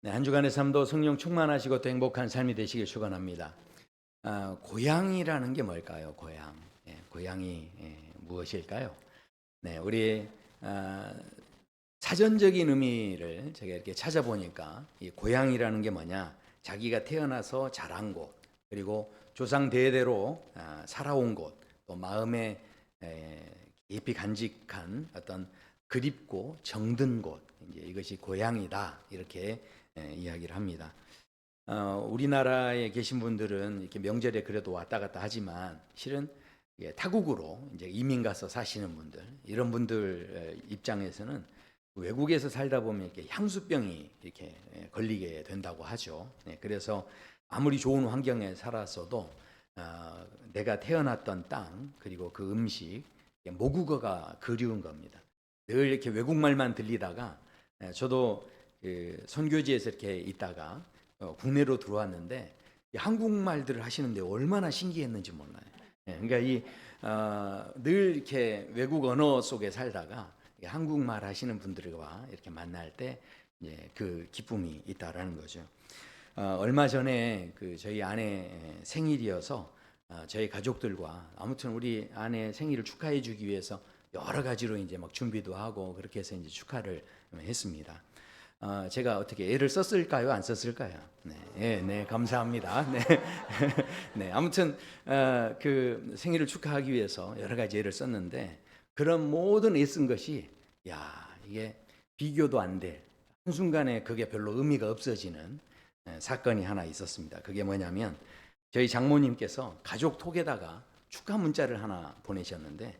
네, 한 주간의 삶도 성령 충만하시고 또 행복한 삶이 되시길 축원합니다. 고향이라는 게 뭘까요? 고향. 고향이 무엇일까요? 네, 우리 사전적인 의미를 제가 이렇게 찾아보니까 이 고향이라는 게 뭐냐? 자기가 태어나서 자란 곳, 그리고 조상 대대로 살아온 곳, 또 마음에 깊이 간직한 어떤 그립고 정든 곳, 이제 이것이 고향이다 이렇게 이야기를 합니다. 우리나라에 계신 분들은 이렇게 명절에 그래도 왔다 갔다 하지만 실은 타국으로 이제 이민 가서 사시는 분들, 이런 분들 입장에서는 외국에서 살다 보면 이렇게 향수병이 이렇게 걸리게 된다고 하죠. 그래서 아무리 좋은 환경에 살았어도 내가 태어났던 땅, 그리고 그 음식, 모국어가 그리운 겁니다. 늘 이렇게 외국말만 들리다가 저도 그 선교지에서 이렇게 있다가 국내로 들어왔는데 한국말들을 하시는데 얼마나 신기했는지 몰라요. 그러니까 늘 이렇게 외국 언어 속에 살다가 한국말 하시는 분들과 이렇게 만날 때 그 기쁨이 있다라는 거죠. 얼마 전에 그 저희 아내 생일이어서 저희 가족들과 아무튼 우리 아내 생일을 축하해 주기 위해서 여러 가지로 이제 막 준비도 하고 그렇게 해서 이제 축하를 했습니다. 제가 어떻게 애를 썼을까요? 안 썼을까요? 네, 감사합니다. 네, 네, 아무튼 그 생일을 축하하기 위해서 여러 가지 애를 썼는데 그런 모든 애 쓴 것이 이게 비교도 안 될 한순간에 그게 별로 의미가 없어지는 사건이 하나 있었습니다. 그게 뭐냐면 저희 장모님께서 가족 톡에다가 축하 문자를 하나 보내셨는데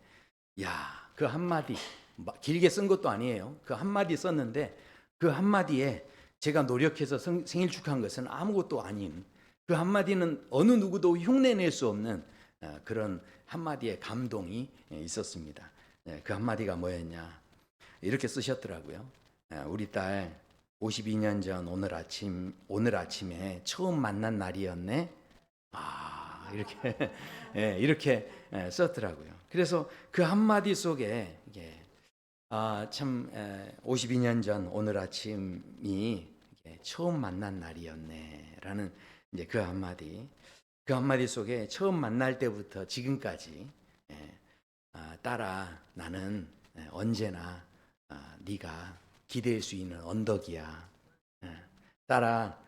그 한마디 길게 쓴 것도 아니에요. 그 한마디 썼는데 그 한마디에 제가 노력해서 생일 축하한 것은 아무것도 아닌 그 한마디는 어느 누구도 흉내낼 수 없는 그런 한마디의 감동이 있었습니다. 그 한마디가 뭐였냐? 이렇게 쓰셨더라고요. 우리 딸 52년 전 오늘 아침에 처음 만난 날이었네. 이렇게 이렇게 썼더라고요. 그래서 그 한마디 속에 참 52년 전 오늘 아침이 처음 만난 날이었네라는 이제 그 한마디 속에 처음 만날 때부터 지금까지 딸아 나는 언제나 네가 기댈 수 있는 언덕이야. 딸아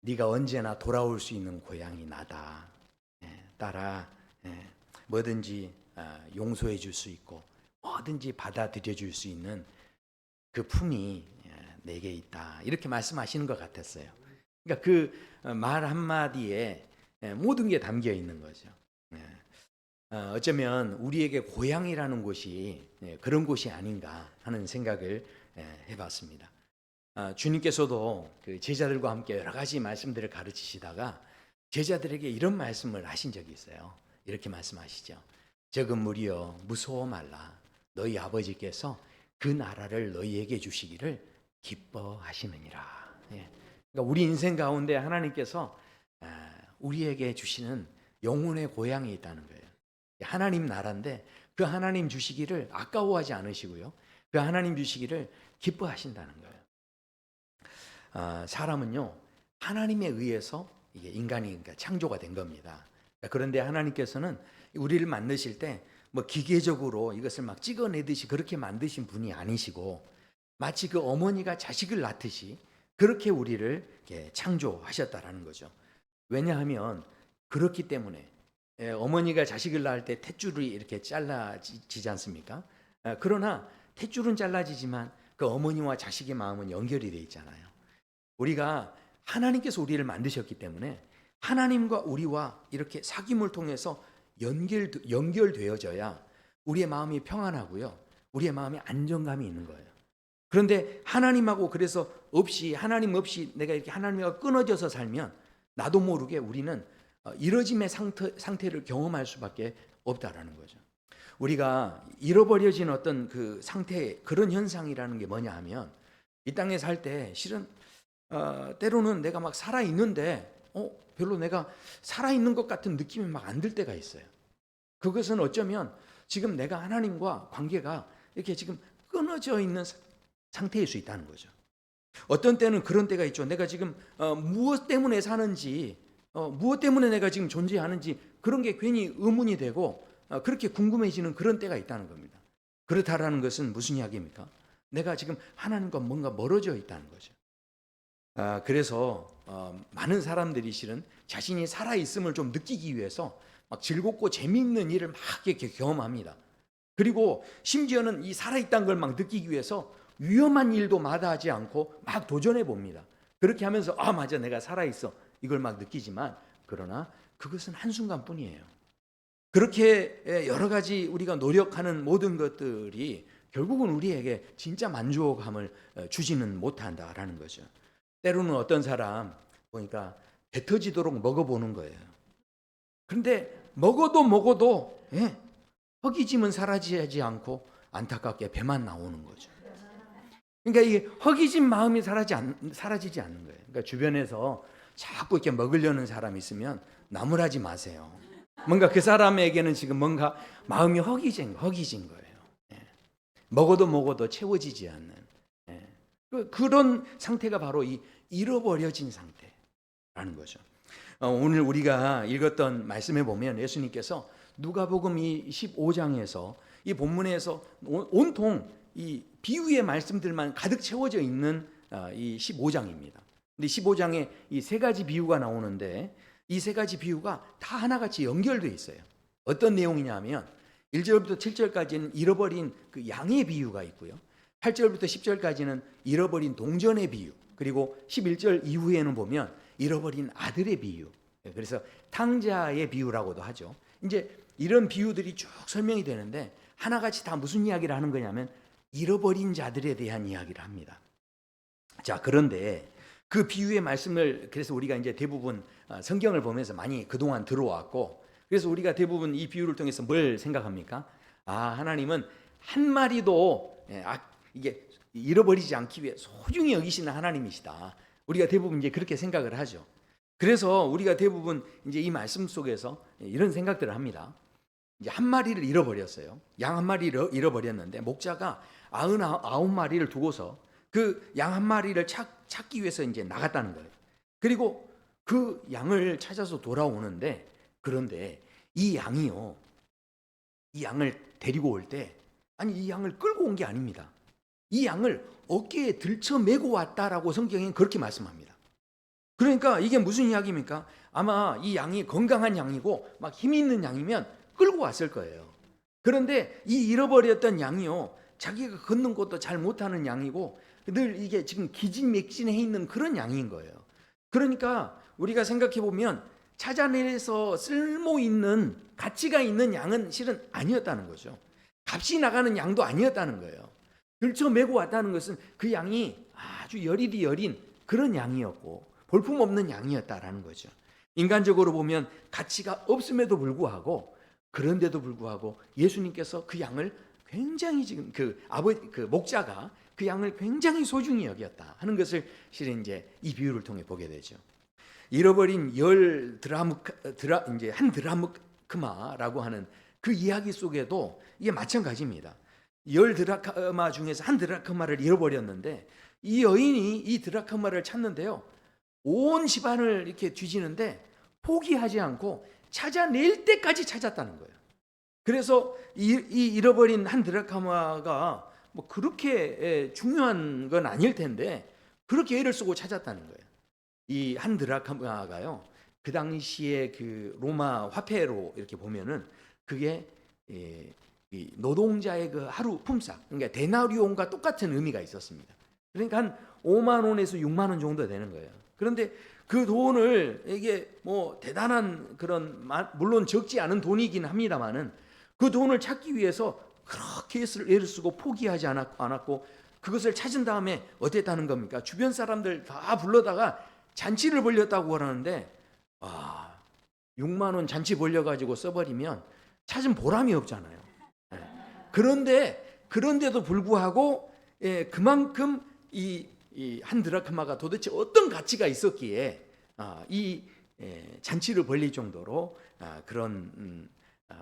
네가 언제나 돌아올 수 있는 고향이 나다. 딸아 뭐든지 용서해 줄 수 있고 뭐든지 받아들여 줄 수 있는 그 품이 내게 있다. 이렇게 말씀하시는 것 같았어요. 그러니까 그 말 한마디에 모든 게 담겨 있는 거죠. 어쩌면 우리에게 고향이라는 곳이 그런 곳이 아닌가 하는 생각을 해봤습니다. 주님께서도 그 제자들과 함께 여러 가지 말씀들을 가르치시다가 제자들에게 이런 말씀을 하신 적이 있어요. 이렇게 말씀하시죠. 적은 무리여 무서워 말라. 너희 아버지께서 그 나라를 너희에게 주시기를 기뻐하시느니라. 그러니까 우리 인생 가운데 하나님께서 우리에게 주시는 영혼의 고향이 있다는 거예요. 하나님 나라인데 그 하나님 주시기를 아까워하지 않으시고요. 그 하나님 주시기를 기뻐하신다는 거예요. 사람은요 하나님에 의해서 이게 인간이 창조가 된 겁니다. 그런데 하나님께서는 우리를 만드실 때 뭐 기계적으로 이것을 막 찍어내듯이 그렇게 만드신 분이 아니시고 마치 그 어머니가 자식을 낳듯이 그렇게 우리를 창조하셨다라는 거죠. 왜냐하면 그렇기 때문에 어머니가 자식을 낳을 때 탯줄이 이렇게 잘라지지 않습니까? 그러나 탯줄은 잘라지지만 그 어머니와 자식의 마음은 연결이 되어 있잖아요. 우리가 하나님께서 우리를 만드셨기 때문에 하나님과 우리와 이렇게 사귐을 통해서 연결되어져야 우리의 마음이 평안하고요. 우리의 마음에 안정감이 있는 거예요. 그런데 하나님하고 그래서 하나님 없이 내가 이렇게 하나님과 끊어져서 살면 나도 모르게 우리는 이러짐의 상태를 경험할 수밖에 없다라는 거죠. 우리가 잃어버려진 어떤 그 상태, 그런 현상이라는 게 뭐냐 하면 이 땅에 살 때 실은 때로는 내가 막 살아있는데 별로 내가 살아있는 것 같은 느낌이 막 안 들 때가 있어요. 그것은 어쩌면 지금 내가 하나님과 관계가 이렇게 지금 끊어져 있는 상태일 수 있다는 거죠. 어떤 때는 그런 때가 있죠. 내가 지금 무엇 때문에 사는지, 무엇 때문에 내가 지금 존재하는지 그런 게 괜히 의문이 되고 그렇게 궁금해지는 그런 때가 있다는 겁니다. 그렇다라는 것은 무슨 이야기입니까? 내가 지금 하나님과 뭔가 멀어져 있다는 거죠. 그래서 많은 사람들이 실은 자신이 살아있음을 좀 느끼기 위해서 막 즐겁고 재미있는 일을 막 이렇게 경험합니다. 그리고 심지어는 이 살아있다는 걸 막 느끼기 위해서 위험한 일도 마다하지 않고 막 도전해 봅니다. 그렇게 하면서 맞아, 내가 살아있어, 이걸 막 느끼지만, 그러나 그것은 한순간뿐이에요. 그렇게 여러 가지 우리가 노력하는 모든 것들이 결국은 우리에게 진짜 만족감을 주지는 못한다라는 거죠. 때로는 어떤 사람 보니까 배 터지도록 먹어보는 거예요. 그런데 먹어도 허기짐은 사라지지 않고 안타깝게 배만 나오는 거죠. 그러니까 이게 허기진 마음이 사라지지 않는 거예요. 그러니까 주변에서 자꾸 이렇게 먹으려는 사람이 있으면 나무라지 마세요. 뭔가 그 사람에게는 지금 뭔가 마음이 허기진 거예요. 먹어도 채워지지 않는 그런 상태가 바로 이 잃어버려진 상태라는 거죠. 오늘 우리가 읽었던 말씀에 보면 예수님께서 누가복음 이 15장에서 이 본문에서 온통 이 비유의 말씀들만 가득 채워져 있는 이 15장입니다. 근데 15장에 이 세 가지 비유가 나오는데 이 세 가지 비유가 다 하나같이 연결되어 있어요. 어떤 내용이냐면 1절부터 7절까지는 잃어버린 그 양의 비유가 있고요. 8절부터 10절까지는 잃어버린 동전의 비유, 그리고 11절 이후에는 보면 잃어버린 아들의 비유, 그래서 탕자의 비유라고도 하죠. 이제 이런 비유들이 쭉 설명이 되는데 하나같이 다 무슨 이야기를 하는 거냐면 잃어버린 자들에 대한 이야기를 합니다. 자, 그런데 그 비유의 말씀을 그래서 우리가 이제 대부분 성경을 보면서 많이 그동안 들어왔고, 그래서 우리가 대부분 이 비유를 통해서 뭘 생각합니까? 하나님은 한 마리도 이게 잃어버리지 않기 위해 소중히 여기시는 하나님이시다. 우리가 대부분 이제 그렇게 생각을 하죠. 그래서 우리가 대부분 이제 이 말씀 속에서 이런 생각들을 합니다. 이제 한 마리를 잃어버렸어요. 양 한 마리를 잃어버렸는데 목자가 99마리를 두고서 그 양 한 마리를 찾기 위해서 이제 나갔다는 거예요. 그리고 그 양을 찾아서 돌아오는데, 그런데 이 양이요, 이 양을 데리고 올 때, 이 양을 끌고 온 게 아닙니다. 이 양을 어깨에 들쳐 메고 왔다라고 성경에는 그렇게 말씀합니다. 그러니까 이게 무슨 이야기입니까? 아마 이 양이 건강한 양이고 막 힘이 있는 양이면 끌고 왔을 거예요. 그런데 이 잃어버렸던 양이요, 자기가 걷는 것도 잘 못하는 양이고 늘 이게 지금 기진맥진해 있는 그런 양인 거예요. 그러니까 우리가 생각해 보면 찾아내서 쓸모 있는 가치가 있는 양은 실은 아니었다는 거죠. 값이 나가는 양도 아니었다는 거예요. 들쳐 메고 왔다는 것은 그 양이 아주 여리디 여린 그런 양이었고 볼품없는 양이었다라는 거죠. 인간적으로 보면 가치가 없음에도 불구하고, 그런데도 불구하고 예수님께서 그 양을 굉장히 지금 그 목자가 그 양을 굉장히 소중히 여겼다 하는 것을 실은 이제 이 비유를 통해 보게 되죠. 잃어버린 이제 한 드라크마라고 하는 그 이야기 속에도 이게 마찬가지입니다. 10드라크마 중에서 한 드라크마를 잃어버렸는데 이 여인이 이 드라크마를 찾는데요, 온 집안을 이렇게 뒤지는데 포기하지 않고 찾아낼 때까지 찾았다는 거예요. 그래서 이 잃어버린 한 드라크마가 뭐 그렇게 중요한 건 아닐 텐데 그렇게 애를 쓰고 찾았다는 거예요. 이 한 드라크마가요, 그 당시에 그 로마 화폐로 이렇게 보면은 그게 이 노동자의 그 하루 품삯, 그러니까 데나리온과 똑같은 의미가 있었습니다. 그러니까 한 5만 원에서 6만 원 정도 되는 거예요. 그런데 그 돈을, 이게 뭐 대단한 그런, 물론 적지 않은 돈이긴 합니다만은 그 돈을 찾기 위해서 그렇게 애를 쓰고 포기하지 않았고 그것을 찾은 다음에 어땠다는 겁니까? 주변 사람들 다 불러다가 잔치를 벌였다고 그러는데 6만 원 잔치 벌려가지고 써버리면 찾은 보람이 없잖아요. 그런데도 불구하고 그만큼 이 한 드라크마가 도대체 어떤 가치가 있었기에 이 잔치를 벌릴 정도로 그런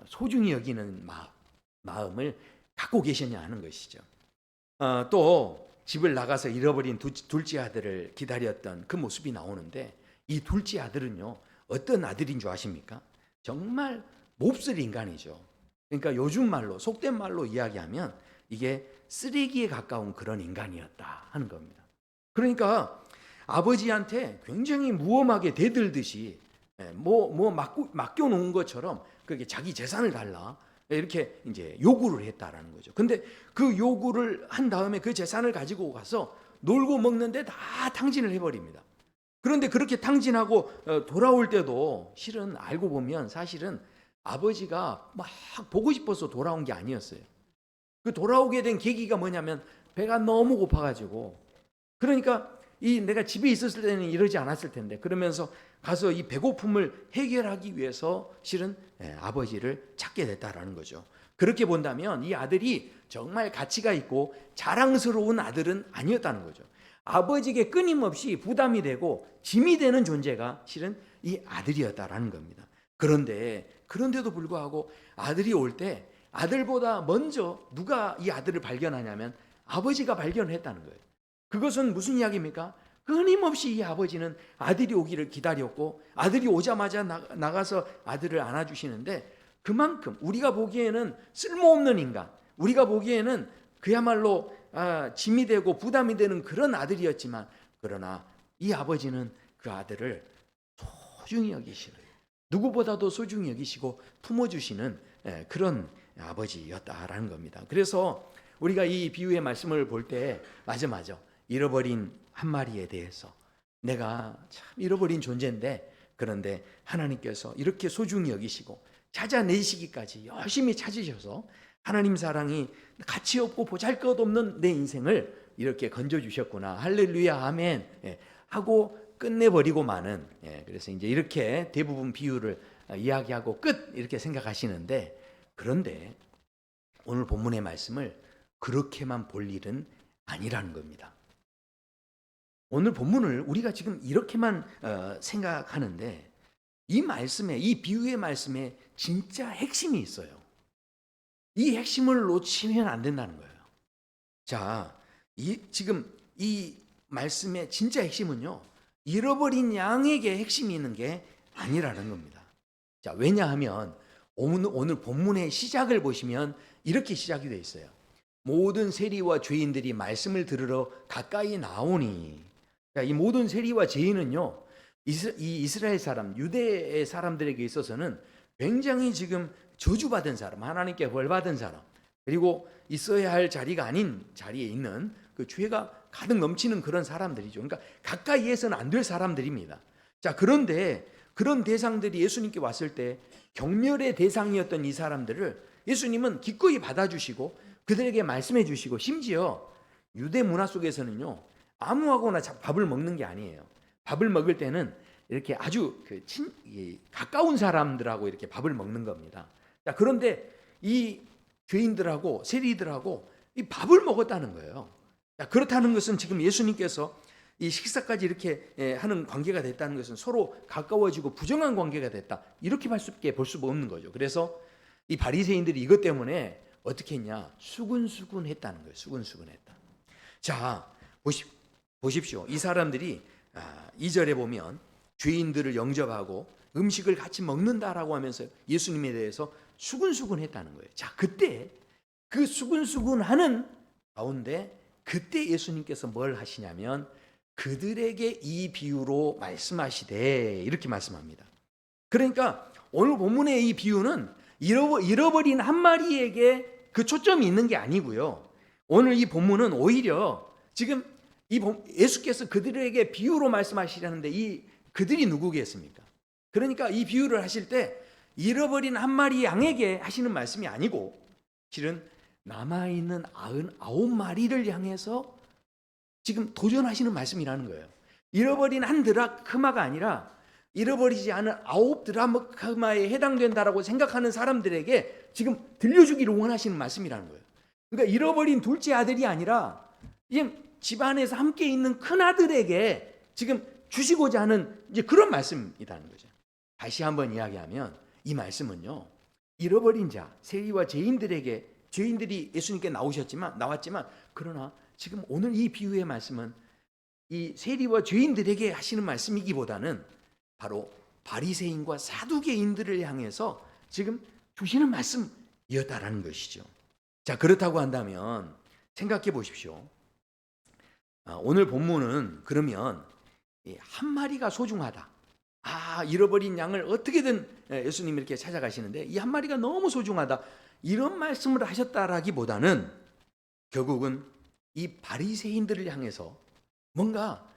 소중히 여기는 마음을 갖고 계셨냐 하는 것이죠. 또 집을 나가서 잃어버린 둘째 아들을 기다렸던 그 모습이 나오는데, 이 둘째 아들은요, 어떤 아들인 줄 아십니까? 정말 몹쓸 인간이죠. 그러니까 요즘 말로, 속된 말로 이야기하면 이게 쓰레기에 가까운 그런 인간이었다 하는 겁니다. 그러니까 아버지한테 굉장히 무엄하게 대들듯이 맡겨놓은 것처럼 그렇게 자기 재산을 달라 이렇게 이제 요구를 했다라는 거죠. 근데 그 요구를 한 다음에 그 재산을 가지고 가서 놀고 먹는데 다 탕진을 해버립니다. 그런데 그렇게 탕진하고 돌아올 때도 실은 알고 보면 사실은 아버지가 막 보고 싶어서 돌아온 게 아니었어요. 그 돌아오게 된 계기가 뭐냐면 배가 너무 고파가지고, 그러니까 이 내가 집에 있었을 때는 이러지 않았을 텐데, 그러면서 가서 이 배고픔을 해결하기 위해서 실은 아버지를 찾게 됐다라는 거죠. 그렇게 본다면 이 아들이 정말 가치가 있고 자랑스러운 아들은 아니었다는 거죠. 아버지에게 끊임없이 부담이 되고 짐이 되는 존재가 실은 이 아들이었다라는 겁니다. 그런데도 불구하고 아들이 올 때 아들보다 먼저 누가 이 아들을 발견하냐면 아버지가 발견했다는 거예요. 그것은 무슨 이야기입니까? 끊임없이 이 아버지는 아들이 오기를 기다렸고, 아들이 오자마자 나가서 아들을 안아주시는데, 그만큼 우리가 보기에는 쓸모없는 인간, 우리가 보기에는 그야말로 짐이 되고 부담이 되는 그런 아들이었지만, 그러나 이 아버지는 그 아들을 소중히 여기시는, 누구보다도 소중히 여기시고 품어주시는 그런 아버지였다라는 겁니다. 그래서 우리가 이 비유의 말씀을 볼 때 맞아 잃어버린 한 마리에 대해서, 내가 참 잃어버린 존재인데 그런데 하나님께서 이렇게 소중히 여기시고 찾아내시기까지 열심히 찾으셔서 하나님 사랑이 가치 없고 보잘것없는 내 인생을 이렇게 건져주셨구나, 할렐루야 아멘 하고 끝내버리고 마는, 그래서 이제 이렇게 대부분 비유를 이야기하고 끝 이렇게 생각하시는데, 그런데 오늘 본문의 말씀을 그렇게만 볼 일은 아니라는 겁니다. 오늘 본문을 우리가 지금 이렇게만 생각하는데, 이 말씀에, 이 비유의 말씀에 진짜 핵심이 있어요. 이 핵심을 놓치면 안 된다는 거예요. 자, 지금 이 말씀의 진짜 핵심은요, 잃어버린 양에게 핵심이 있는 게 아니라는 겁니다. 자, 왜냐하면 오늘 본문의 시작을 보시면 이렇게 시작이 되어 있어요. 모든 세리와 죄인들이 말씀을 들으러 가까이 나오니. 자, 이 모든 세리와 죄인은요, 이 이스라엘 사람, 유대의 사람들에게 있어서는 굉장히 지금 저주받은 사람, 하나님께 벌받은 사람, 그리고 있어야 할 자리가 아닌 자리에 있는 그 죄가 가득 넘치는 그런 사람들이죠. 그러니까 가까이에서는 안 될 사람들입니다. 자, 그런데 그런 대상들이 예수님께 왔을 때 경멸의 대상이었던 이 사람들을 예수님은 기꺼이 받아주시고 그들에게 말씀해 주시고, 심지어 유대 문화 속에서는요, 아무하고나 밥을 먹는 게 아니에요. 밥을 먹을 때는 이렇게 아주 가까운 사람들하고 이렇게 밥을 먹는 겁니다. 자, 그런데 이 죄인들하고 세리들하고 이 밥을 먹었다는 거예요. 자, 그렇다는 것은 지금 예수님께서 이 식사까지 이렇게 하는 관계가 됐다는 것은 서로 가까워지고 부정한 관계가 됐다, 이렇게밖에 볼 수 없는 거죠. 그래서 이 바리새인들이 이것 때문에 어떻게 했냐? 수근수근했다는 거예요. 수근수근했다. 자, 보십시오. 이 사람들이 2절에 보면 죄인들을 영접하고 음식을 같이 먹는다라고 하면서 예수님에 대해서 수근수근했다는 거예요. 자, 그때 그 수근수근하는 가운데 그때 예수님께서 뭘 하시냐면 그들에게 이 비유로 말씀하시되, 이렇게 말씀합니다. 그러니까 오늘 본문의 이 비유는 잃어버린 한 마리에게 그 초점이 있는 게 아니고요. 오늘 이 본문은 오히려 지금 예수께서 그들에게 비유로 말씀하시려는데 이 그들이 누구겠습니까? 그러니까 이 비유를 하실 때 잃어버린 한 마리 양에게 하시는 말씀이 아니고 실은 남아있는 99마리를 향해서 지금 도전하시는 말씀이라는 거예요. 잃어버린 한 드라크마가 아니라 잃어버리지 않은 9 드라크마에 해당된다라고 생각하는 사람들에게 지금 들려주기를 원하시는 말씀이라는 거예요. 그러니까 잃어버린 둘째 아들이 아니라 집안에서 함께 있는 큰 아들에게 지금 주시고자 하는 이제 그런 말씀이라는 거죠. 다시 한번 이야기하면 이 말씀은요, 잃어버린 자, 세리와 죄인들이 예수님께 나왔지만 그러나 지금 오늘 이 비유의 말씀은 이 세리와 죄인들에게 하시는 말씀이기보다는 바로 바리새인과 사두개인들을 향해서 지금 주시는 말씀이었다라는 것이죠. 자, 그렇다고 한다면 생각해 보십시오. 오늘 본문은 그러면 한 마리가 소중하다. 잃어버린 양을 어떻게든 예수님이 이렇게 찾아가시는데 이 한 마리가 너무 소중하다. 이런 말씀을 하셨다라기보다는 결국은 이 바리새인들을 향해서 뭔가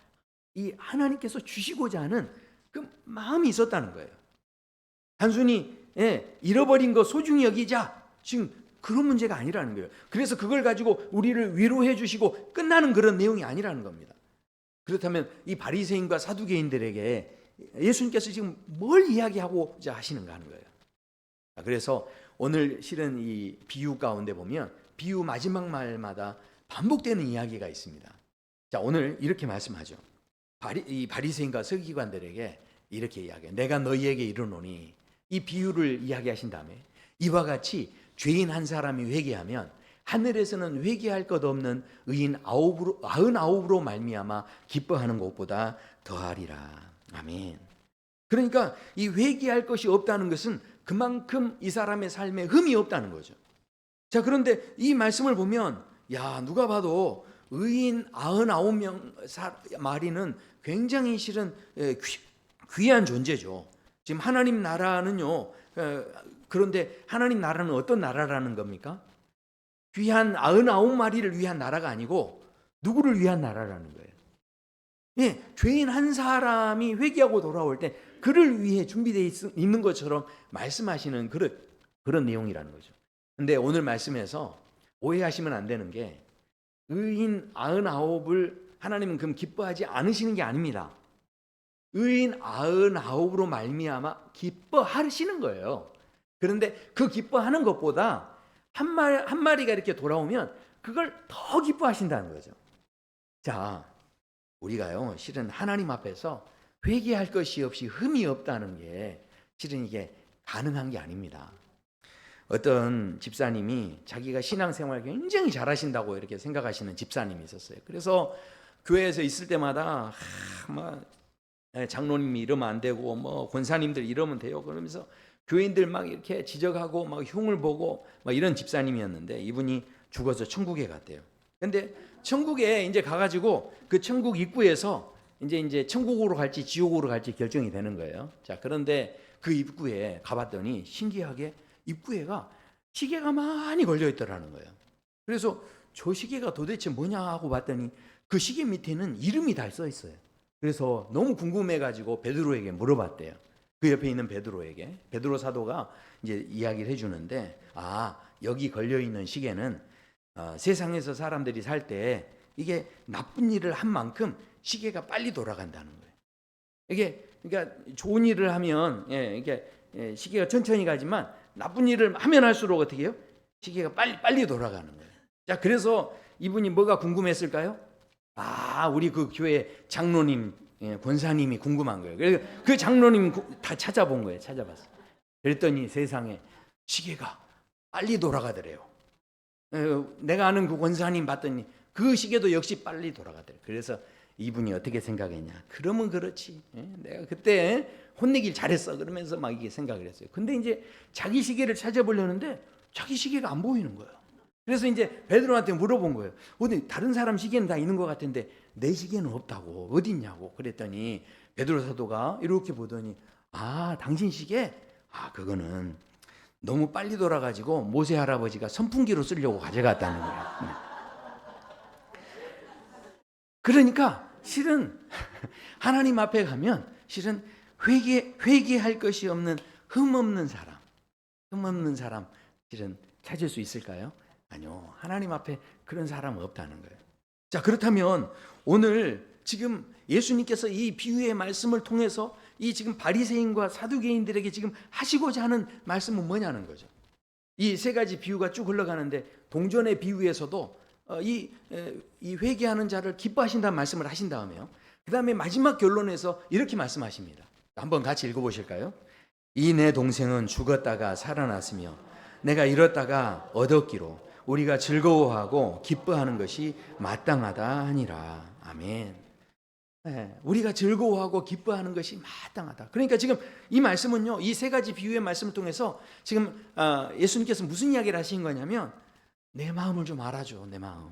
이 하나님께서 주시고자 하는 그 마음이 있었다는 거예요. 단순히 잃어버린 거 소중히 여기자, 지금 그런 문제가 아니라는 거예요. 그래서 그걸 가지고 우리를 위로해 주시고 끝나는 그런 내용이 아니라는 겁니다. 그렇다면 이 바리새인과 사두개인들에게 예수님께서 지금 뭘 이야기하고자 하시는가 하는 거예요. 그래서 오늘 실은 이 비유 가운데 보면 비유 마지막 말마다 반복되는 이야기가 있습니다. 자, 오늘 이렇게 말씀하죠. 이 바리새인과 서기관들에게 이렇게 이야기해요. 내가 너희에게 이르노니, 이 비유를 이야기하신 다음에 이와 같이 죄인 한 사람이 회개하면 하늘에서는 회개할 것 없는 의인 99으로 말미암아 기뻐하는 것보다 더하리라. 아멘. 그러니까 이 회개할 것이 없다는 것은 그만큼 이 사람의 삶에 흠이 없다는 거죠. 자, 그런데 이 말씀을 보면 누가 봐도 의인 99명 마리는 굉장히 실은 귀한 존재죠. 지금 하나님 나라는요, 그런데 하나님 나라는 어떤 나라라는 겁니까? 귀한 99마리를 위한 나라가 아니고 누구를 위한 나라라는 거예요. 죄인 한 사람이 회개하고 돌아올 때 그를 위해 준비되어 있는 것처럼 말씀하시는 그런 내용이라는 거죠. 근데 오늘 말씀에서 오해하시면 안 되는 게 의인 99을 하나님은 그럼 기뻐하지 않으시는 게 아닙니다. 의인 99으로 말미암아 기뻐하시는 거예요. 그런데 그 기뻐하는 것보다 한 마리가 이렇게 돌아오면 그걸 더 기뻐하신다는 거죠. 자, 우리가요, 실은 하나님 앞에서 회개할 것이 없이 흠이 없다는 게 실은 이게 가능한 게 아닙니다. 어떤 집사님이 자기가 신앙생활 굉장히 잘하신다고 이렇게 생각하시는 집사님이 있었어요. 그래서 교회에서 있을 때마다 장로님이 이러면 안 되고 뭐 권사님들 이러면 돼요. 그러면서 교인들 막 이렇게 지적하고 막 흉을 보고 막 이런 집사님이었는데 이분이 죽어서 천국에 갔대요. 근데 천국에 이제 가가지고 그 천국 입구에서 이제 천국으로 갈지 지옥으로 갈지 결정이 되는 거예요. 자, 그런데 그 입구에 가봤더니 신기하게 입구에가 시계가 많이 걸려 있더라는 거예요. 그래서 저 시계가 도대체 뭐냐 하고 봤더니 그 시계 밑에는 이름이 다 써 있어요. 그래서 너무 궁금해가지고 베드로에게 물어봤대요. 그 옆에 있는 베드로 사도가 이제 이야기를 해주는데, 여기 걸려 있는 시계는 세상에서 사람들이 살 때 이게 나쁜 일을 한 만큼 시계가 빨리 돌아간다는 거예요. 이게 그러니까 좋은 일을 하면 이게 시계가 천천히 가지만 나쁜 일을 하면 할수록 어떻게 해요? 시계가 빨리 돌아가는 거예요. 자, 그래서 이분이 뭐가 궁금했을까요? 우리 그 교회 장로님, 권사님이 궁금한 거예요. 그래서 그 장로님 다 찾아본 거예요. 찾아봤어요. 그랬더니 세상에 시계가 빨리 돌아가더래요. 내가 아는 그 권사님 봤더니 그 시계도 역시 빨리 돌아가더래요. 그래서 이분이 어떻게 생각했냐? 그러면 그렇지. 내가 그때 혼내길 잘했어. 그러면서 막 이게 생각을 했어요. 근데 이제 자기 시계를 찾아보려는데 자기 시계가 안 보이는 거예요. 그래서 이제 베드로한테 물어본 거예요. 어디 다른 사람 시계는 다 있는 것 같은데 내 시계는 없다고. 어디 있냐고. 그랬더니 베드로 사도가 이렇게 보더니 당신 시계? 그거는 너무 빨리 돌아가지고 모세 할아버지가 선풍기로 쓰려고 가져갔다는 거예요. 그러니까 실은 하나님 앞에 가면 실은 회개할 것이 없는 흠 없는 사람 실은 찾을 수 있을까요? 아니요. 하나님 앞에 그런 사람은 없다는 거예요. 자, 그렇다면 오늘 지금 예수님께서 이 비유의 말씀을 통해서 이 지금 바리새인과 사두개인들에게 지금 하시고자 하는 말씀은 뭐냐는 거죠. 이 세 가지 비유가 쭉 흘러가는데 동전의 비유에서도 이 회개하는 자를 기뻐하신다는 말씀을 하신 다음에요. 그 다음에 마지막 결론에서 이렇게 말씀하십니다. 한번 같이 읽어보실까요? 이 내 동생은 죽었다가 살아났으며 내가 잃었다가 얻었기로 우리가 즐거워하고 기뻐하는 것이 마땅하다 하니라. 아멘. 우리가 즐거워하고 기뻐하는 것이 마땅하다. 그러니까 지금 이 말씀은요, 이 세 가지 비유의 말씀을 통해서 지금 예수님께서 무슨 이야기를 하신 거냐면, 내 마음을 좀 알아줘, 내 마음.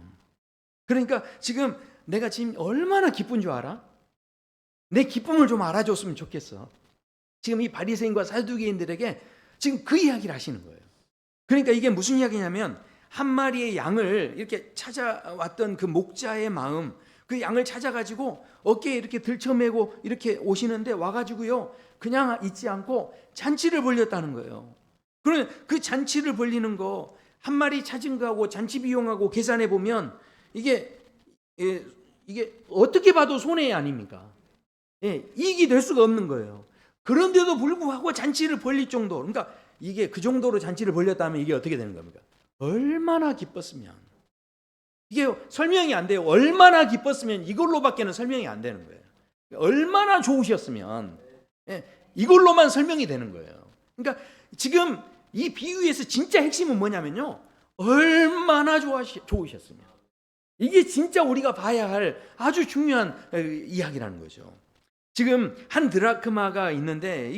그러니까 지금 내가 지금 얼마나 기쁜 줄 알아? 내 기쁨을 좀 알아줬으면 좋겠어. 지금 이 바리새인과 사두개인들에게 지금 그 이야기를 하시는 거예요. 그러니까 이게 무슨 이야기냐면, 한 마리의 양을 이렇게 찾아왔던 그 목자의 마음, 그 양을 찾아가지고 어깨에 이렇게 들쳐매고 이렇게 오시는데, 와가지고요 그냥 있지 않고 잔치를 벌렸다는 거예요. 그러면 그 잔치를 벌리는 거, 한 마리 찾은 거하고 잔치 비용하고 계산해 보면 이게 어떻게 봐도 손해 아닙니까? 이익이 될 수가 없는 거예요. 그런데도 불구하고 잔치를 벌릴 정도, 그러니까 이게 그 정도로 잔치를 벌렸다면 이게 어떻게 되는 겁니까? 얼마나 기뻤으면, 이게 설명이 안 돼요. 얼마나 기뻤으면 이걸로밖에는 설명이 안 되는 거예요. 얼마나 좋으셨으면 이걸로만 설명이 되는 거예요. 그러니까 지금 이 비유에서 진짜 핵심은 뭐냐면요, 얼마나 좋으셨으면. 이게 진짜 우리가 봐야 할 아주 중요한 이야기라는 거죠. 지금 한 드라크마가 있는데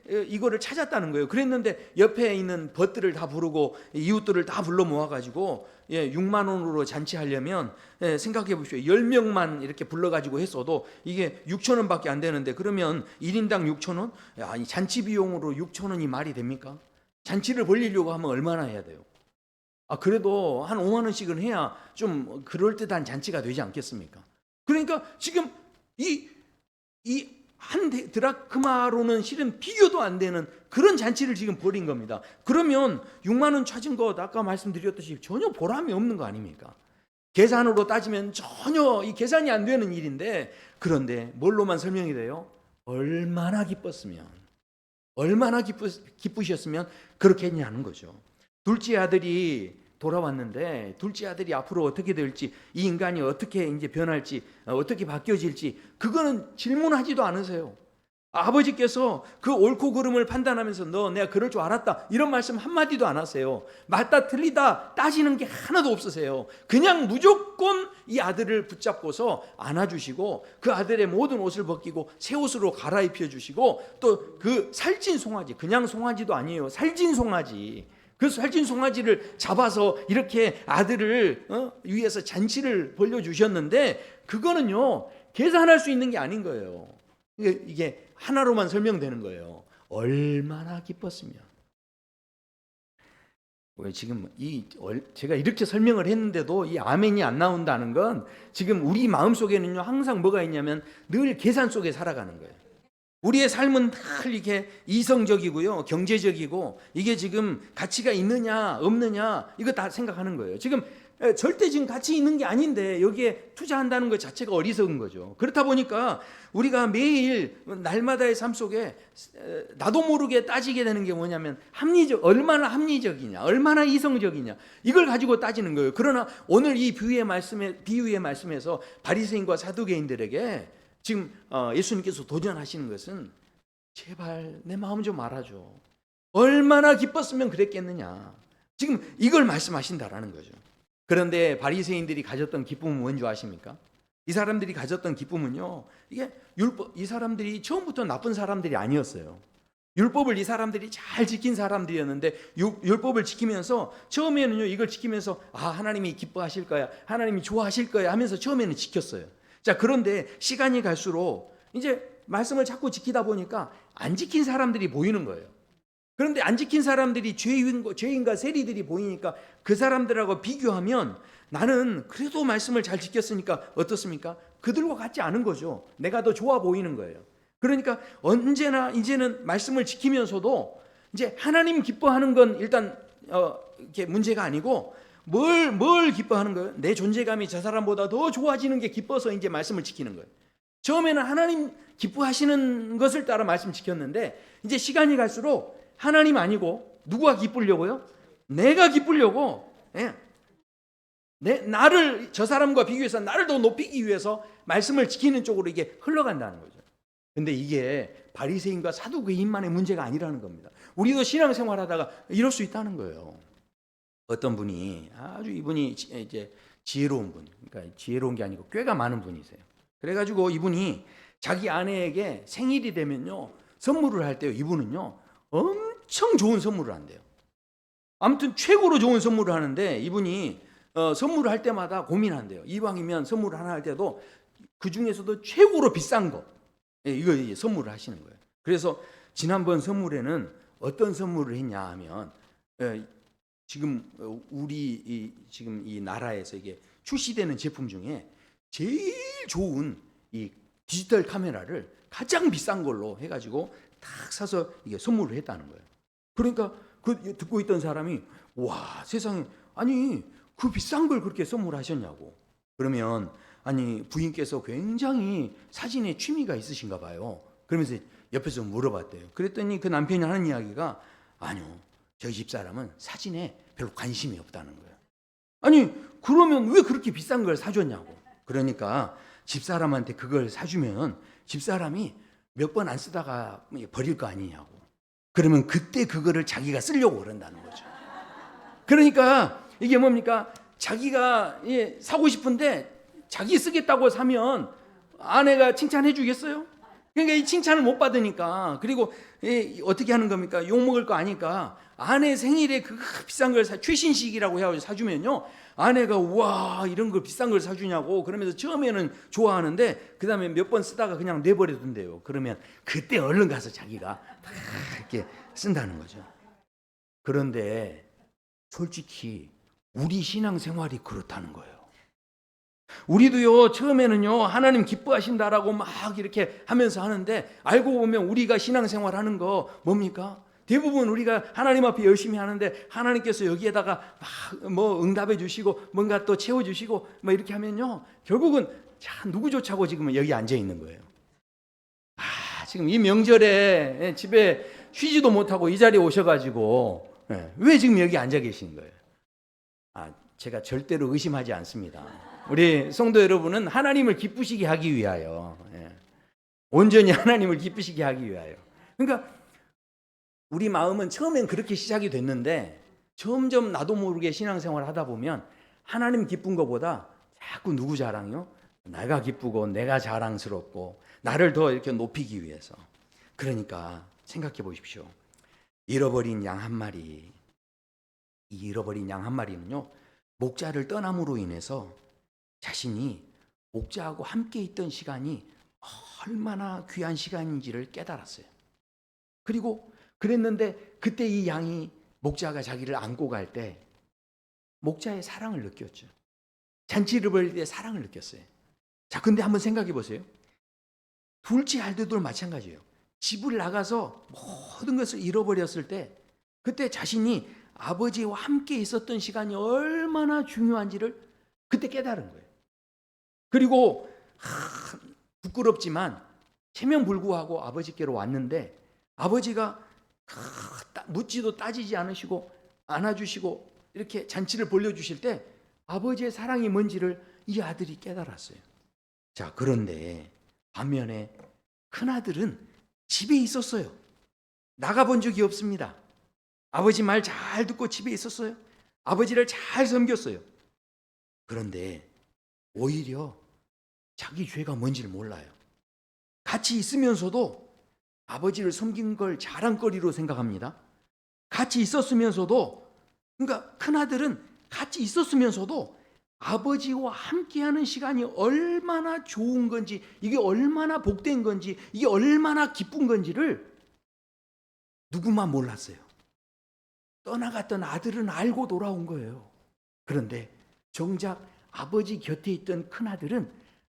이거를 찾았다는 거예요. 그랬는데 옆에 있는 벗들을 다 부르고 이웃들을 다 불러 모아가지고 6만 원으로 잔치하려면 생각해 보십시오. 10명만 이렇게 불러가지고 했어도 이게 6천 원밖에 안 되는데, 그러면 1인당 6천 원? 아니, 잔치 비용으로 6천 원이 말이 됩니까? 잔치를 벌리려고 하면 얼마나 해야 돼요? 그래도 한 5만 원씩은 해야 좀 그럴듯한 잔치가 되지 않겠습니까? 그러니까 지금 이 한 드라크마로는 실은 비교도 안 되는 그런 잔치를 지금 벌인 겁니다. 그러면 6만 원 찾은 것, 아까 말씀드렸듯이 전혀 보람이 없는 거 아닙니까? 계산으로 따지면 전혀 이 계산이 안 되는 일인데, 그런데 뭘로만 설명이 돼요? 얼마나 기뻤으면, 얼마나 기쁘셨으면 그렇게 했냐는 거죠. 둘째 아들이 돌아왔는데, 둘째 아들이 앞으로 어떻게 될지, 이 인간이 어떻게 이제 변할지, 어떻게 바뀌어질지, 그거는 질문하지도 않으세요. 아버지께서 그 옳고 그름을 판단하면서 너 내가 그럴 줄 알았다, 이런 말씀 한마디도 안 하세요. 맞다 틀리다 따지는 게 하나도 없으세요. 그냥 무조건 이 아들을 붙잡고서 안아주시고, 그 아들의 모든 옷을 벗기고 새 옷으로 갈아입혀 주시고, 또 그 살찐 송아지, 그냥 송아지도 아니에요, 살찐 송아지, 그 살찐 송아지를 잡아서 이렇게 아들을 위해서 잔치를 벌려주셨는데, 그거는요 계산할 수 있는 게 아닌 거예요. 이게 하나로만 설명되는 거예요. 얼마나 기뻤으면. 지금 제가 이렇게 설명을 했는데도 이 아멘이 안 나온다는 건, 지금 우리 마음속에는요 항상 뭐가 있냐면 늘 계산 속에 살아가는 거예요. 우리의 삶은 다 이렇게 이성적이고요, 경제적이고, 이게 지금 가치가 있느냐 없느냐 이거 다 생각하는 거예요. 지금 절대 지금 가치 있는 게 아닌데 여기에 투자한다는 것 자체가 어리석은 거죠. 그렇다 보니까 우리가 매일 날마다의 삶 속에 나도 모르게 따지게 되는 게 뭐냐면, 얼마나 합리적이냐, 얼마나 이성적이냐, 이걸 가지고 따지는 거예요. 그러나 오늘 이 비유의 말씀에서 바리새인과 사두개인들에게 지금 예수님께서 도전하시는 것은, 제발 내 마음 좀 알아줘. 얼마나 기뻤으면 그랬겠느냐. 지금 이걸 말씀하신다라는 거죠. 그런데 바리새인들이 가졌던 기쁨은 뭔지 아십니까? 이 사람들이 가졌던 기쁨은요, 이게 이 사람들이 처음부터 나쁜 사람들이 아니었어요. 율법을 이 사람들이 잘 지킨 사람들이었는데, 율법을 지키면서 처음에는요 이걸 지키면서 하나님이 기뻐하실 거야, 하나님이 좋아하실 거야 하면서 처음에는 지켰어요. 자, 그런데 시간이 갈수록 이제 말씀을 자꾸 지키다 보니까 안 지킨 사람들이 보이는 거예요. 그런데 안 지킨 사람들이 죄인과 세리들이 보이니까 그 사람들하고 비교하면, 나는 그래도 말씀을 잘 지켰으니까 어떻습니까? 그들과 같지 않은 거죠. 내가 더 좋아 보이는 거예요. 그러니까 언제나 이제는 말씀을 지키면서도 이제 하나님 기뻐하는 건 일단 이렇게 문제가 아니고, 뭘 기뻐하는 거예요? 내 존재감이 저 사람보다 더 좋아지는 게 기뻐서 이제 말씀을 지키는 거예요. 처음에는 하나님 기뻐하시는 것을 따라 말씀 지켰는데, 이제 시간이 갈수록 하나님 아니고 누구가 기쁘려고요? 내가 기쁘려고, 나를 저 사람과 비교해서 나를 더 높이기 위해서 말씀을 지키는 쪽으로 이게 흘러간다는 거죠. 근데 이게 바리새인과 사두개인만의 문제가 아니라는 겁니다. 우리도 신앙생활하다가 이럴 수 있다는 거예요. 어떤 분이 아주 이분이 이제 지혜로운 분, 그러니까 지혜로운 게 아니고 꾀가 많은 분이세요. 그래가지고 이분이 자기 아내에게 생일이 되면요 선물을 할 때요 이분은요 엄청 좋은 선물을 한대요. 아무튼 최고로 좋은 선물을 하는데 이분이 선물을 할 때마다 고민한대요. 이왕이면 선물을 하나 할 때도 그 중에서도 최고로 비싼 거 이거 선물을 하시는 거예요. 그래서 지난번 선물에는 어떤 선물을 했냐 하면 지금 지금 이 나라에서 이게 출시되는 제품 중에 제일 좋은 이 디지털 카메라를 가장 비싼 걸로 해가지고 딱 사서 이게 선물을 했다는 거예요. 그러니까 그 듣고 있던 사람이 와 세상에 아니 그 비싼 걸 그렇게 선물하셨냐고. 그러면 아니 부인께서 굉장히 사진에 취미가 있으신가 봐요. 그러면서 옆에서 물어봤대요. 그랬더니 그 남편이 하는 이야기가 아니요 저희 집사람은 사진에 별로 관심이 없다는 거예요. 아니 그러면 왜 그렇게 비싼 걸 사줬냐고. 그러니까 집사람한테 그걸 사주면 집사람이 몇 번 안 쓰다가 버릴 거 아니냐고. 그러면 그때 그거를 자기가 쓰려고 그런다는 거죠. 그러니까 이게 뭡니까? 자기가 사고 싶은데 자기 쓰겠다고 사면 아내가 칭찬해 주겠어요? 그러니까 이 칭찬을 못 받으니까. 그리고 어떻게 하는 겁니까? 욕먹을 거 아니까 아내 생일에 그 비싼 걸 최신식이라고 해가지고 사주면요 아내가 와 이런 걸 비싼 걸 사주냐고 그러면서 처음에는 좋아하는데 그 다음에 몇 번 쓰다가 그냥 내버려둔대요. 그러면 그때 얼른 가서 자기가 다 이렇게 쓴다는 거죠. 그런데 솔직히 우리 신앙생활이 그렇다는 거예요. 우리도요 처음에는요 하나님 기뻐하신다라고 막 이렇게 하면서 하는데 알고 보면 우리가 신앙생활 하는 거 뭡니까? 대부분 우리가 하나님 앞에 열심히 하는데 하나님께서 여기에다가 막 뭐 응답해 주시고 뭔가 또 채워 주시고 뭐 이렇게 하면요 결국은 참 누구조차고 지금 여기 앉아 있는 거예요. 지금 이 명절에 집에 쉬지도 못하고 이 자리에 오셔가지고 왜 지금 여기 앉아 계신 거예요? 제가 절대로 의심하지 않습니다. 우리 성도 여러분은 하나님을 기쁘시게 하기 위하여 온전히 하나님을 기쁘시게 하기 위하여. 그러니까 우리 마음은 처음엔 그렇게 시작이 됐는데 점점 나도 모르게 신앙생활 하다 보면 하나님 기쁜 것보다 자꾸 누구 자랑이요? 내가 기쁘고 내가 자랑스럽고 나를 더 이렇게 높이기 위해서. 그러니까 생각해 보십시오. 잃어버린 양 한 마리. 이 잃어버린 양 한 마리는요 목자를 떠남으로 인해서 자신이 목자하고 함께 있던 시간이 얼마나 귀한 시간인지를 깨달았어요. 그리고 그랬는데 그때 이 양이 목자가 자기를 안고 갈 때 목자의 사랑을 느꼈죠. 잔치를 벌일 때 사랑을 느꼈어요. 자, 근데 한번 생각해 보세요. 둘째 알들도 마찬가지예요. 집을 나가서 모든 것을 잃어버렸을 때 그때 자신이 아버지와 함께 있었던 시간이 얼마나 중요한지를 그때 깨달은 거예요. 그리고 부끄럽지만 체면불구하고 아버지께로 왔는데 아버지가 묻지도 따지지 않으시고 안아주시고 이렇게 잔치를 벌려주실 때 아버지의 사랑이 뭔지를 이 아들이 깨달았어요. 자, 그런데 반면에 큰아들은 집에 있었어요. 나가본 적이 없습니다. 아버지 말 잘 듣고 집에 있었어요. 아버지를 잘 섬겼어요. 그런데 오히려 자기 죄가 뭔지를 몰라요. 같이 있으면서도 아버지를 섬긴 걸 자랑거리로 생각합니다. 같이 있었으면서도, 그러니까 큰아들은 같이 있었으면서도 아버지와 함께하는 시간이 얼마나 좋은 건지, 이게 얼마나 복된 건지, 이게 얼마나 기쁜 건지를 누구만 몰랐어요. 떠나갔던 아들은 알고 돌아온 거예요. 그런데 정작 아버지 곁에 있던 큰아들은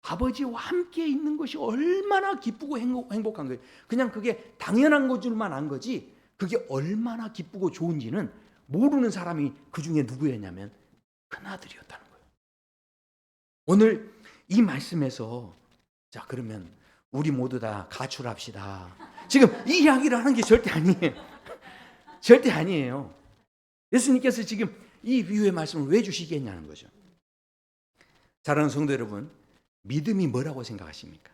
아버지와 함께 있는 것이 얼마나 기쁘고 행복한 거예요. 그냥 그게 당연한 것줄만 안 거지 그게 얼마나 기쁘고 좋은지는 모르는 사람이 그 중에 누구였냐면 큰아들이었다는 거예요. 오늘 이 말씀에서 자 그러면 우리 모두 다 가출합시다. 지금 이 이야기를 하는 게 절대 아니에요. 절대 아니에요. 예수님께서 지금 이 비유의 말씀을 왜 주시겠냐는 거죠. 사랑하는 성도 여러분, 믿음이 뭐라고 생각하십니까?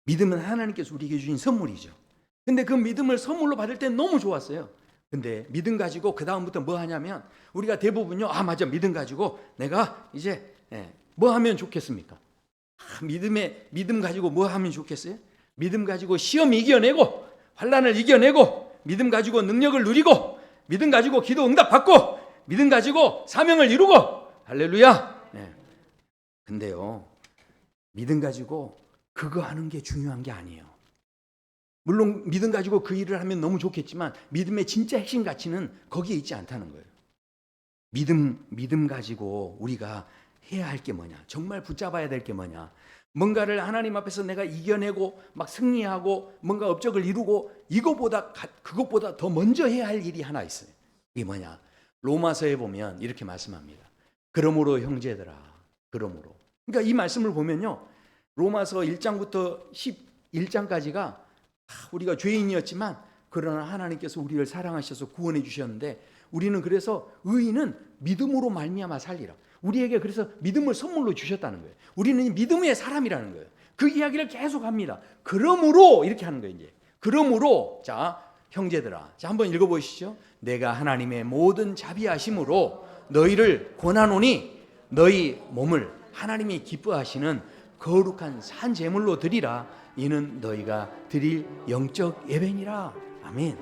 믿음은 하나님께서 우리에게 주신 선물이죠. 근데 그 믿음을 선물로 받을 때 너무 좋았어요. 근데 믿음 가지고 그 다음부터 뭐 하냐면 우리가 대부분요, 맞아, 믿음 가지고 내가 이제 뭐 하면 좋겠습니까? 믿음 가지고 뭐 하면 좋겠어요? 믿음 가지고 시험 이겨내고 환난을 이겨내고 믿음 가지고 능력을 누리고 믿음 가지고 기도 응답 받고 믿음 가지고 사명을 이루고 할렐루야. 근데요, 믿음 가지고 그거 하는 게 중요한 게 아니에요. 물론 믿음 가지고 그 일을 하면 너무 좋겠지만 믿음의 진짜 핵심 가치는 거기에 있지 않다는 거예요. 믿음 가지고 우리가 해야 할 게 뭐냐? 정말 붙잡아야 될 게 뭐냐? 뭔가를 하나님 앞에서 내가 이겨내고 막 승리하고 뭔가 업적을 이루고 그것보다 더 먼저 해야 할 일이 하나 있어요. 이게 뭐냐? 로마서에 보면 이렇게 말씀합니다. 그러므로 형제들아, 그러므로. 그러니까 이 말씀을 보면요, 로마서 1장부터 11장까지가 우리가 죄인이었지만 그러나 하나님께서 우리를 사랑하셔서 구원해 주셨는데 우리는 그래서 의인은 믿음으로 말미암아 살리라. 우리에게 그래서 믿음을 선물로 주셨다는 거예요. 우리는 믿음의 사람이라는 거예요. 그 이야기를 계속 합니다. 그러므로 이렇게 하는 거예요. 이제 그러므로 자 형제들아, 자 한번 읽어보시죠. 내가 하나님의 모든 자비하심으로 너희를 권하노니 너희 몸을 하나님이 기뻐하시는 거룩한 산 제물로 드리라. 이는 너희가 드릴 영적 예배니라. 아멘.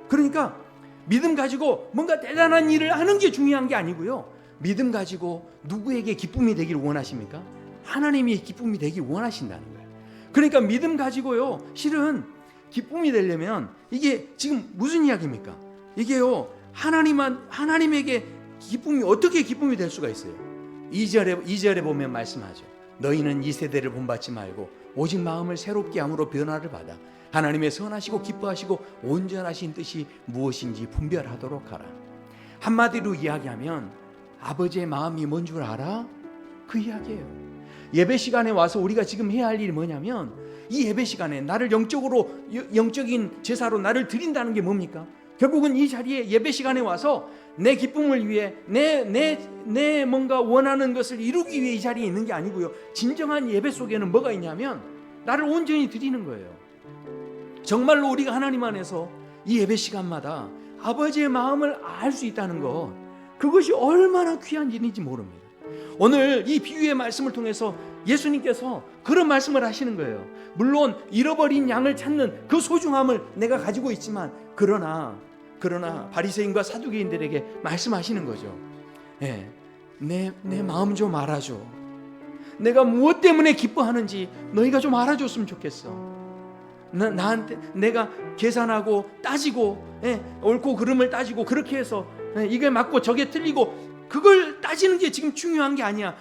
그러니까 믿음 가지고 뭔가 대단한 일을 하는 게 중요한 게 아니고요, 믿음 가지고 누구에게 기쁨이 되길 원하십니까? 하나님이 기쁨이 되길 원하신다는 거예요. 그러니까 믿음 가지고요, 실은 기쁨이 되려면 이게 지금 무슨 이야기입니까? 이게요, 하나님에게 기쁨이 어떻게 기쁨이 될 수가 있어요? 2절에 보면 말씀하죠. 너희는 이 세대를 본받지 말고 오직 마음을 새롭게 함으로 변화를 받아 하나님의 선하시고 기뻐하시고 온전하신 뜻이 무엇인지 분별하도록 하라. 한마디로 이야기하면 아버지의 마음이 뭔 줄 알아? 그 이야기예요. 예배 시간에 와서 우리가 지금 해야 할 일이 뭐냐면 이 예배 시간에 나를 영적인 제사로 나를 드린다는 게 뭡니까? 결국은 이 자리에 예배 시간에 와서 내 기쁨을 위해 내 뭔가 원하는 것을 이루기 위해 이 자리에 있는 게 아니고요, 진정한 예배 속에는 뭐가 있냐면 나를 온전히 드리는 거예요. 정말로 우리가 하나님 안에서 이 예배 시간마다 아버지의 마음을 알 수 있다는 것, 그것이 얼마나 귀한 일인지 모릅니다. 오늘 이 비유의 말씀을 통해서 예수님께서 그런 말씀을 하시는 거예요. 물론 잃어버린 양을 찾는 그 소중함을 내가 가지고 있지만 그러나 바리새인과 사두개인들에게 말씀하시는 거죠. 내 마음 좀 알아줘. 내가 무엇 때문에 기뻐하는지 너희가 좀 알아줬으면 좋겠어. 나한테 내가 계산하고 따지고 옳고 그름을 따지고 그렇게 해서 이게 맞고 저게 틀리고 그걸 따지는 게 지금 중요한 게 아니야.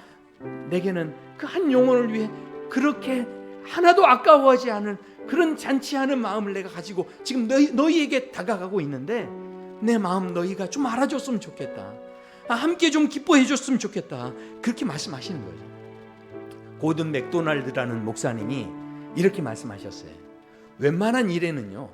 내게는 그 한 영혼을 위해 그렇게 하나도 아까워하지 않은 그런 잔치하는 마음을 내가 가지고 지금 너희에게 다가가고 있는데 내 마음 너희가 좀 알아줬으면 좋겠다. 함께 좀 기뻐해 줬으면 좋겠다. 그렇게 말씀하시는 거죠. 고든 맥도날드라는 목사님이 이렇게 말씀하셨어요. 웬만한 일에는요,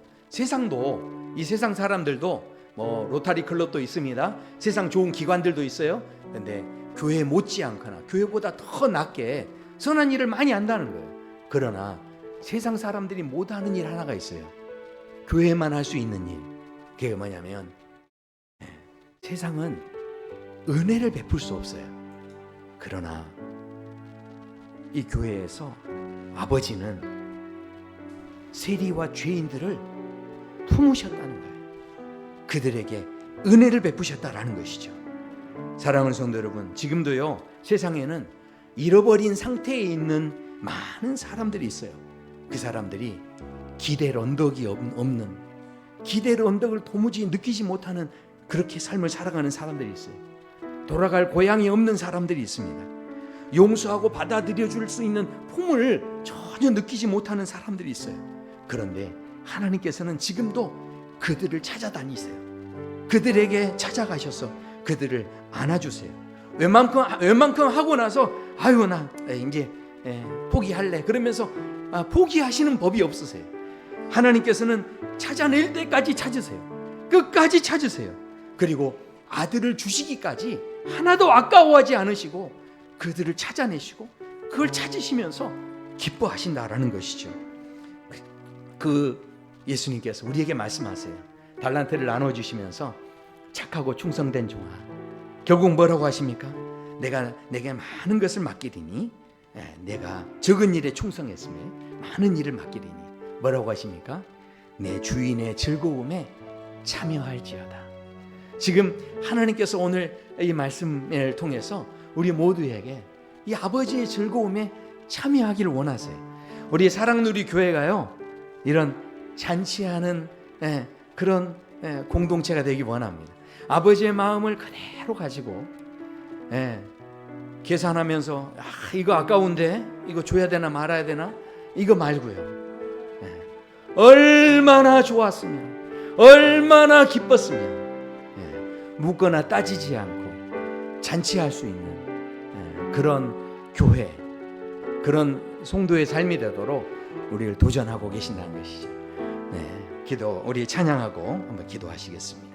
이 세상 사람들도 뭐 로타리 클럽도 있습니다. 세상 좋은 기관들도 있어요. 근데 교회 못지않거나 교회보다 더 낫게 선한 일을 많이 한다는 거예요. 그러나 세상 사람들이 못하는 일 하나가 있어요. 교회만 할 수 있는 일. 그게 뭐냐면 세상은 은혜를 베풀 수 없어요. 그러나 이 교회에서 아버지는 세리와 죄인들을 품으셨다는 거예요. 그들에게 은혜를 베푸셨다라는 것이죠. 사랑하는 성도 여러분, 지금도요, 세상에는 잃어버린 상태에 있는 많은 사람들이 있어요. 그 사람들이 기댈 언덕이 없는, 기댈 언덕을 도무지 느끼지 못하는 그렇게 삶을 살아가는 사람들이 있어요. 돌아갈 고향이 없는 사람들이 있습니다. 용서하고 받아들여 줄 수 있는 품을 전혀 느끼지 못하는 사람들이 있어요. 그런데 하나님께서는 지금도 그들을 찾아다니세요. 그들에게 찾아가셔서 그들을 안아주세요. 웬만큼 하고 나서 나 이제 포기할래 그러면서 포기하시는 법이 없으세요. 하나님께서는 찾아낼 때까지 찾으세요. 끝까지 찾으세요. 그리고 아들을 주시기까지 하나도 아까워하지 않으시고 그들을 찾아내시고 그걸 찾으시면서 기뻐하신다라는 것이죠. 그 예수님께서 우리에게 말씀하세요. 달란트를 나눠주시면서 착하고 충성된 종아, 결국 뭐라고 하십니까? 내가 내게 많은 것을 맡기리니, 내가 적은 일에 충성했으며 많은 일을 맡기리니 뭐라고 하십니까? 내 주인의 즐거움에 참여할지어다. 지금 하나님께서 오늘 이 말씀을 통해서 우리 모두에게 이 아버지의 즐거움에 참여하기를 원하세요. 우리 사랑누리 교회가요, 이런 잔치하는 그런 공동체가 되기 원합니다. 아버지의 마음을 그대로 가지고 계산하면서 이거 아까운데 이거 줘야 되나 말아야 되나, 이거 말고요, 얼마나 좋았으면, 얼마나 기뻤으면 묻거나 따지지 않고 잔치할 수 있는 그런 교회, 그런 성도의 삶이 되도록 우리를 도전하고 계신다는 것이죠. 기도, 우리 찬양하고 한번 기도하시겠습니다.